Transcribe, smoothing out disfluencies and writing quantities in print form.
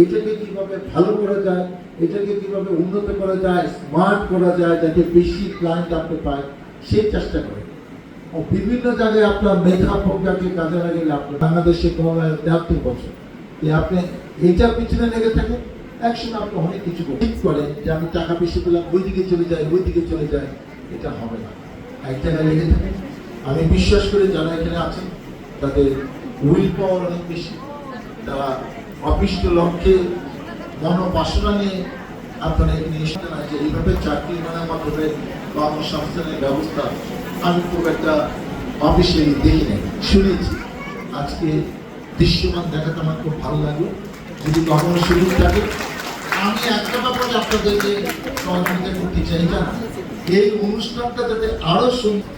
এটাকে কিভাবে ভালো করা যায়, এটাকে কিভাবে উন্নত করা যায়, স্মার্ট করা যায়, যাতে বেশি ক্লায়েন্ট আপনি পায় সেই চেষ্টা করেন। বিভিন্ন জায়গায় আপনার মেধা প্রজ্ঞাকে কাজে লাগিয়ে আপনার বাংলাদেশে 73 বছর আপনি এইটার পিছনে লেগে থাকেন, একসময় আপনি অনেক কিছু করেন যে আমি টাকা বেশি পেলাম ওইদিকে চলে যায়, ওইদিকে চলে যায়, এটা হবে না। এক জায়গায় লেগে থাকেন। আমি বিশ্বাস করি যারা এখানে আছেন তাদের উইল পাওয়ার অনেক বেশি, তারা অপিষ্ট লক্ষ্যে মনোবাসনা নিয়ে আপনারা এখানে এসেছেন। যে এইভাবে চাকরি মানের মাধ্যমে কর্মসংস্থানের ব্যবস্থা আমি খুব একটা অফিসিয়ালি দেখি নাই, শুনেছি। আজকে দৃশ্যমান দেখাতে আমার খুব ভালো লাগলো। যদি কখনো সুযোগ থাকে আমি একটা ব্যাপারে আপনাদেরকে সহযোগিতা করতে চাই, জানা এই অনুষ্ঠানটা যাতে আরো সুন্দর